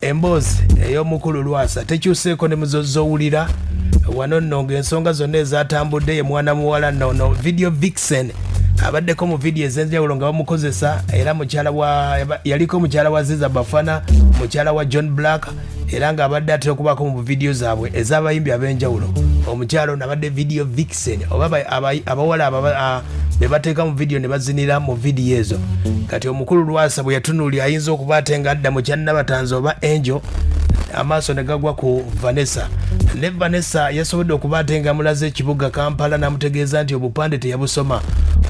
emboozi ey'omukulu Lwasa tekyuseeko ne muzozowulira wano nno ng'ensonga zonna ezatambudde ye mwana muwala nno video vixen abaddeko mu video ez'enjawulo nga bamukozesa era yaliko mukyala wa Ziza Bafana, mukyala wa John Black, era ng'abadde atera okubaako mu video zaabwe ez'abayimbi ab'enjawulo. Omukyala ono abadde video vixen oba abawala ne bateeka mu video ne bazinira mu video ezo. Kati omukulu Lwasa bwe yatunuulira ayinza okuba ate nga adda mu kyannabatanzi oba Angel, amaaso ne gagwa ku Vanessa. Ne Vanessa yasobodde okuba ate nga amulaze ekibuga Kampala n'amutegeeza nti obupande teyabusoma.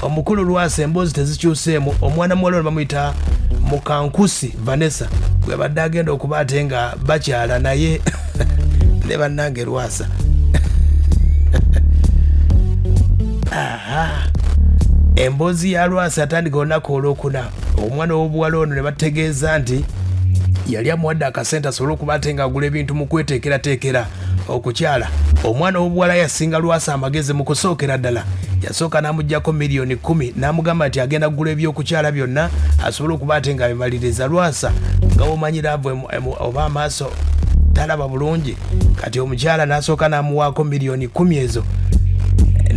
Omukulu Lwasa emboozi tezikyuseemu, omwana muwala ono bamuyita Mukankusi Vanessa gwe badde agenda okuba ate nga bakyala naye ne bannange Lwasa. Emboozi ya Lwasa atandika olunaku olwokuna. Omwana w'obuwala ono ne bategeeza nti yali amuwadde akasente asobole okuba ate nga agula ebintu mu kweteekerateekera okukyala. Omwana w'obuwala yasinga Lwasa amagezi mu kusookera ddala. Yasooka n'amuggyako miliyoni 10 n'amugamba nti agenda kugula ebyokukyala byonna asobole okuba ate nga abimaliriza. Lwasa nga womanyira oba amaaso talaba bulungi. Kati omukyala n'asooka n'amuwaako miliyoni 10 ezo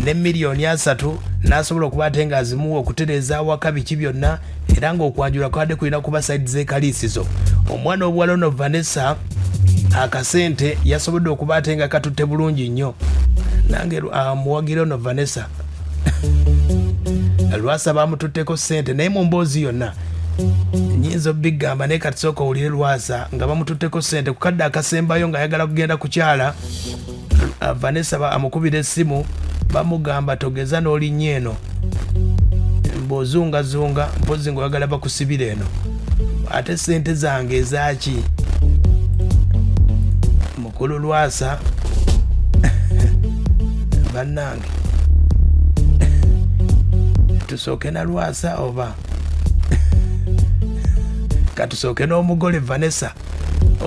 ne miliyoni 3 n'asobola okuba ate nga azimuwa okutereeza awaka biki byonna, era ng'okwanjula kwadde kulina kuba sayidi z'ekaliisizo. Omwana w'obuwala ono Vanessa akasente yasobodde okuba ate nga katutte bulungi nnyo. Nange amuwagira ono Vanessa Lwasa bamututteko ssente naye mu mboozi yonna nyinza obbigamba naye kati sooka owulire Lwasa nga bamututteko ssente ku kadde akasembayo ng'ayagala kugenda kukyala. Vanessa amukubira essimu bamugamba togeza n'olinnya eno bw'ozungazunga mpozi ng'oyagala bakusibira eno ate ssente zange ezaki. Mukulu Lwasa bannange tusooke na Lwasa oba katusooke n'omugole Vanessa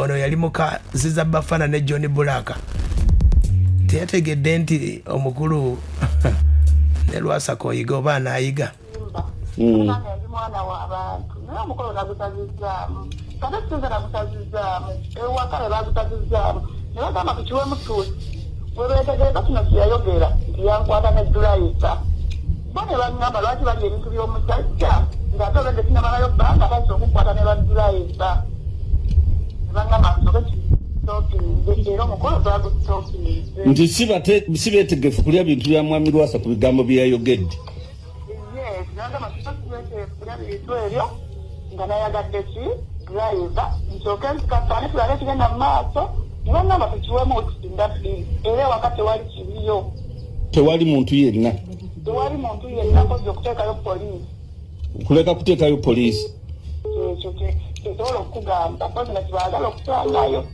ono yali muka Ziza Bafana ne John Black. Teyategedde nti omukulu ne Lwasa koyiga oba anaayiga. Mwana w'abantu naye omukolo nagusazizaamu kate tusinza nagusazizaamu ewaka ne bagusazizaamu ne bagamba tukiwe mutuusi webeetegereza kino kyeyayogera nti yankwata ne dulayisa bo ne baŋŋamba lwaki bali ebintu by'omusajja ng'ate obedde sinamalayo bbanga bayinza okukwata ne badulayisa ne baŋŋamba nsoke era omukolo gwagusitookinze nti si beetegefu kulya bintu bya mwami Lwasa ku bigambo bye yayogedde. Nagamba kulya bintu ebyo nga nayagadde ki drive nsooke nzikafaane tulabe ekigenda mu maaso ne baŋŋamba tukiwemu okusinda bbiri era ewaka tewali kiriyo. Tewali muntu yenna kozi okuteekayo poliisi. Kuleka kuteekayo poliisi ekyo tesobola okukugamba kozi nga kibaagala okusangayo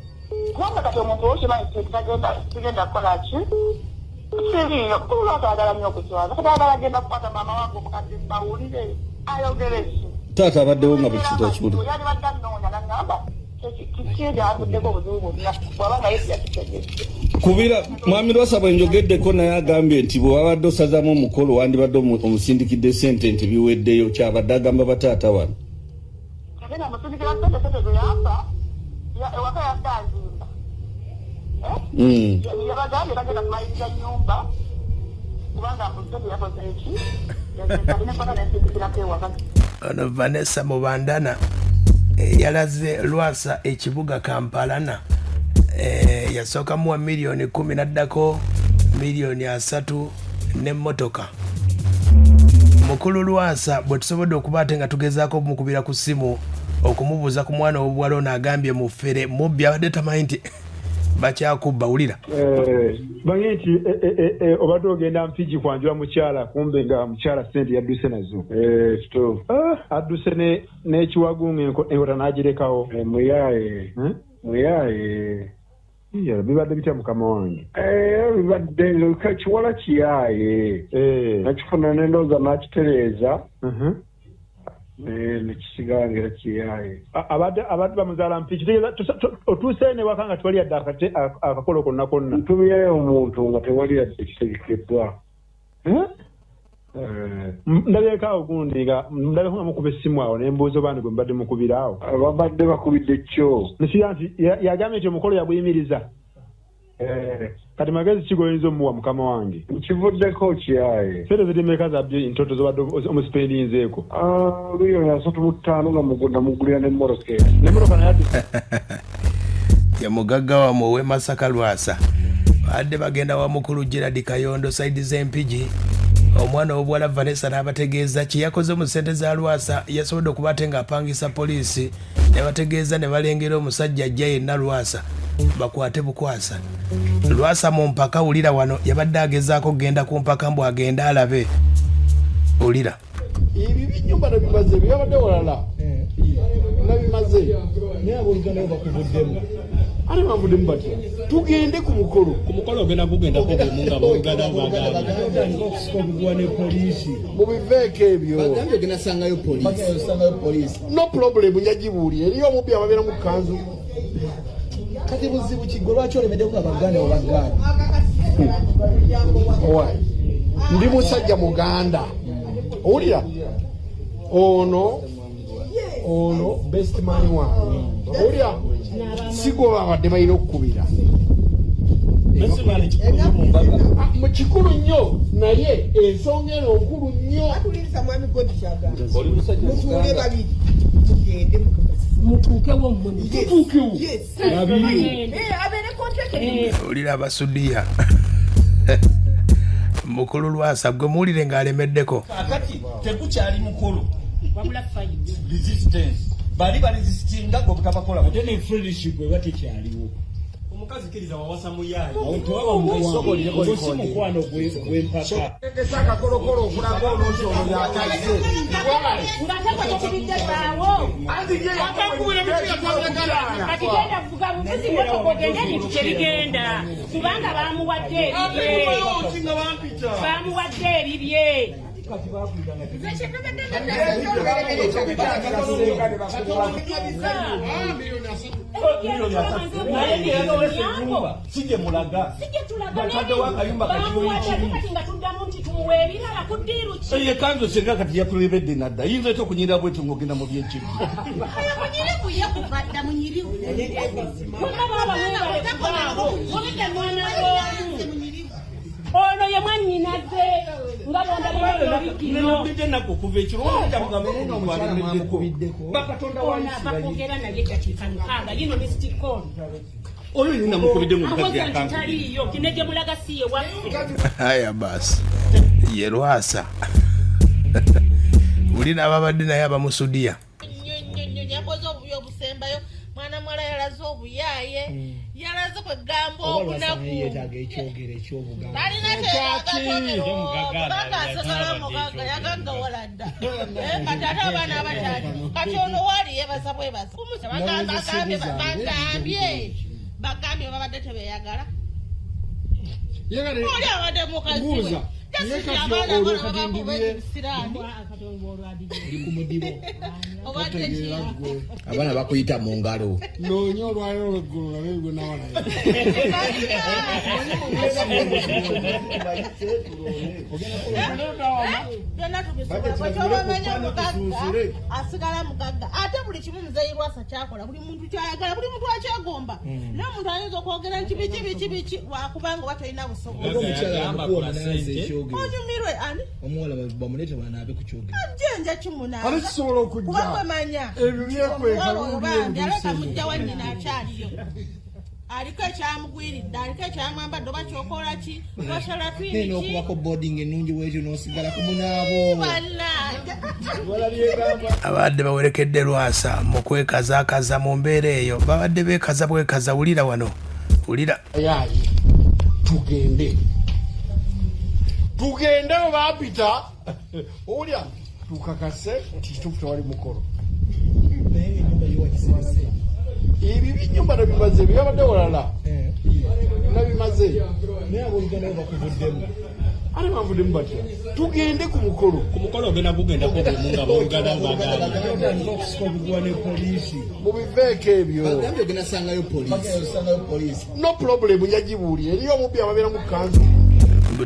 kubanga kati omuntu wokimanyi kigenda kukola ki siriyo Lwasa agala nnyo okutwaza kati agala agenda kukwata maama wange omukadde bawulire ayogere ki. Taata abaddewo nga buli kintu akiwulira. Yali badde annoonya n'aŋŋamba kiki ekyavuddeko obuzibu bwonna bw'abanga ye yakitegedde. Kubira mwami Lwasa bwe njogeddeko naye agambye nti bwe wabadde osazaamu omukolo wandibadde omusindikidde ssente nti biweddeyo kyabadde agamba bataata wano. Kati namusindikira ssente zeyamba ewaka yasanzimba. Yabagambye bagenda kumaliriza nnyumba kubanga musajja yakoze eki yalinekona nensindikirako ewaka. Ono Vanessa Mubandana yalaze Lwasa ekibuga Kampala yasooka muwa miliyoni 10 n'addako miliyoni 3 n'emmotoka. Mukulu Lwasa bwe tusobodde okuba ate nga tugezaako okumukubira ku ssimu okumubuuza ku mwana w'obuwala ono agambye mufere mubbi abadde tamanyi nti bakyakubba wulira. Bange nti obadde ogenda Mpigi kwanjula mukyala kumbe nga mukyala ssente yadduse nazo. Adduse n'ekiwagunga enkota n'agirekawo. Muyaye bibadde bitya mukama wange? Bibadde kiwala kiyaye nakifuna n'endowooza n'akitereeza nekisigangira kiyaye. Abadde bamuzaala Mpigi otuuse n'ewaka nga tewali yadde akakolo konna konna. Ntumyeyo omuntu nga tewali yadde kitegekeddwa. ndabeka ogundi nga ndabeka nga mukuba essimu awo nembuuza bani gwe mbadde mukubira awo babadde bakubidde kyo nesiyansi yagambye nti omukolo yaguyimiriza kati magezi kigoyinza omuwa mukama wange nkivuddeko kiyaye sente zirimeka zabye ntoto zobadde omusipendinzeeko miliyoni 35 nga mugulira nemmotoka naye ya mugagga wa muwe Masaka Lwasa badde bagenda wa mukulu Gerard Kayondo saidi z'empigi omwana w'obuwala Vanessa n'abategeeza kiyakoze mu ssente za Lwasa yasobodde okubate nga apangisa poliisi ne bategeeza ne balengera omusajja ajja yenna Lwasa bakwate bukwasa Lwasa mu mpaka wulira wano yabadde agezaako kugenda ku mpaka mbu agenda alabe wulira ibi binyumba nabimaze byabadde walala nabimaze naye abooluganayo bakuvuddemu ate bavuddemu batya tugende ku mukolo ogenda kugenda kumunga boolugana bagabagwa ne poliisi mubiveeko ebyo ogenda sangayo poliisi no problem njagibuulire eriyo omubbi ababeera mu kanzu kati buzibu kiggwe lwaki olemedde nga bagane obagane ndi musajja muganda owulira ono best man wange owulira sigwo babadde balina okukubira mu kikulu nnyo naye ensonga eno nkulu nnyo olira abasudiya mukulu Lwasa gwe muwulire ng'alemeddeko akati tekukyali mukulu wabula fight resistance bali resistinga gwe butabakola mutene friendship bwe batekyaliwo omukazi kiriza wawasa muyaye ontwaba omusobolire ko mukwano gw'empaka esaka kolokolo okulaga olw'okyo yakaze ngatekwa tekubidde baawo akakuwera mitiya twagala kati genda kuvuga buvuzi motoka ogende ebintu kyebigenda kubanga bamuwadde ebibye sije mulaga eye kanzo senga kati yakulebedde nadda yinza ete okunyirira bwetu ng'ogenda mu byenkibi ono ye mwannyinaze nga bondaobidde nako okuva ekiro bakatonda bakogera naye dakiika 6 yino mistikon oyo yina mukubidde mu mukazi yakantaliyo kinege mulaga siye waffe aya basi ye Lwasa ulina ababadde naye abamusudiya yakoze obubi obusembayo mwana mwala yalaze obuyaye yalaze kwegamba obunaku alina kyagagaamugaga yaganga waladda kati ate abaana abatali kati ono wali yebaza bwebaza bagambye babadde tebeyagala oli abadde mukazi we abaana bakuyita mu ngalo noonya olwayo olweggulu nabegwe nawala asigala mugagga ate buli kimu muzeyi Lwasa kyakola buli muntu kyayagala buli muntu akyegomba naye omuntu ayinza okwogera nti biki wakubanga batolina busobozi onyumirwe ani omuwala bamulete banaabe ku kyogero ajenja kimunaabe alisobola okujja kuba manya ebyo byekweka bambi aleka mujja wa nnyina akyaliyo aliko ekyamugwiridde aliko ekyamwambadde oba kyokola ki osala twiniki n'okubako boarding ennungi bwekyo n'osigala ku munaabo abadde bawerekedde Lwasa mu kwekazaakaza mu mbeera eyo babadde beekaza bwekaza wulira wano wulira yaye tugende obapita olya tukakase titufu tewali mukolo ibi binyumba nabimaze byabadde walala nabimaze naye abooluganayo bakuvuddemu ate bavuddemu batya tugende ku mukolo ogenda kugenda kumunga boolugana bagabagwa ne poliisi mubiveeko ebyo ogenda sangayo poliisi no problem njagibuulire eriyo omubbi ababeera mu kanzu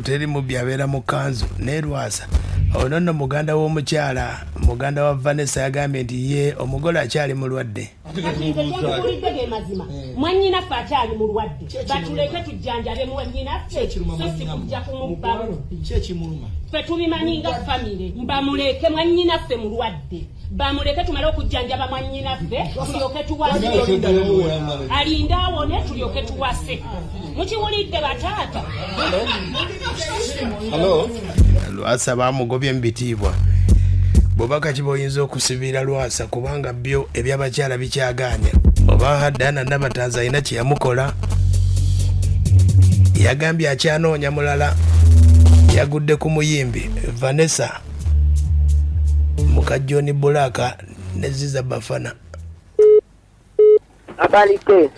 teri mubbi abeera mu kanzu ne Lwasa ono nno muganda w'omukyala muganda wa Vanessa yagambye nti ye omugole akyali mulwadde tulidde ge mazima mwannyinaffe akyali mulwadde batuleke tujjanjabe mwannyinaffe so sikujja kumubbamu ffe tubimanyi nga famire mbamuleke mwannyinaffe mulwadde bamuleke tumale okujjanjaba mwannyinaffe tulyoke tuwase alinde awone tulyoke tuwase mukiwulidde bataata Lwasa bamugobye mu bitiibwa bw'obaka kiba oyinza okusibira Lwasa kubanga byo ebyabakyala bikyaganya oba Hadana Nabatanzi alina kye yamukola yagambye akyanoonya mulala yagudde ku muyimbi Vanessa muka John Bulaka ne Ziza Bafana abalike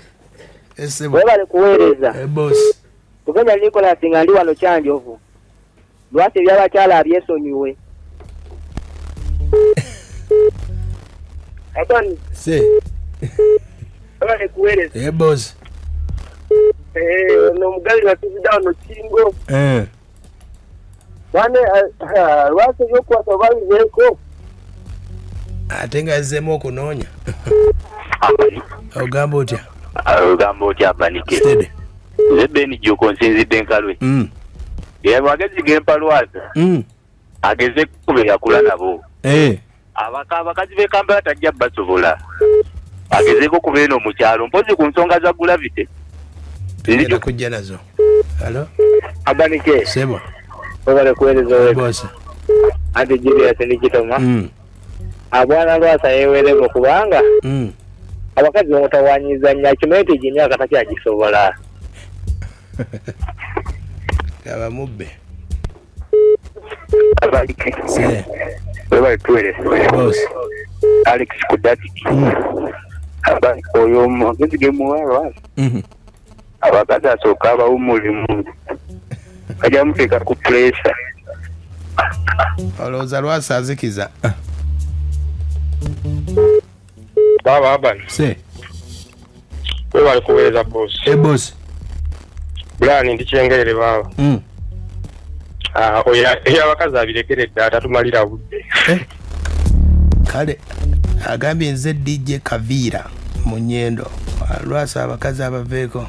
esebo webale kuweereza boss kugenda Nicholas nga ndi wano Kyanjovu Lwasa ebyabakyala abyesonyiwe Atani se webale kuweereza boss no mugali watuzida wano Kingo wane Lwasa yokwata babizeeko ate nga azzeemu okunoonya ogamba otya abanike zebeni joko nsinzidde nkalwe magezi gempa Lwasa ageze kube yakula nabo abakazi be Kampala tajja basobola agezeko kubeeno mu kyalo mpozi ku nsonga za gulavite ndio kujja nazo halo abanike sebo webale kuweereza wewe boss ante Julius Nikitoma abwana Lwasa yewereko kubanga abakazi bamutawanyiza nnyo kimete gy'emyaka takyagisobola kaba mubbe abalike se webale tuweereza boss Alex Kudati abali oyo magezi gemuwalwa abakazi asooka abawumulimu kajja muteeka ku pressure olowooza Lwasa azikiza baba abani se webale kuweereza boss boss bulani ndi kyengerere baba oyo abakazi abirekeredde atatumalira budde kale agambye nze DJ Kaviira mu Nyendo Lwasa abakazi abaveeko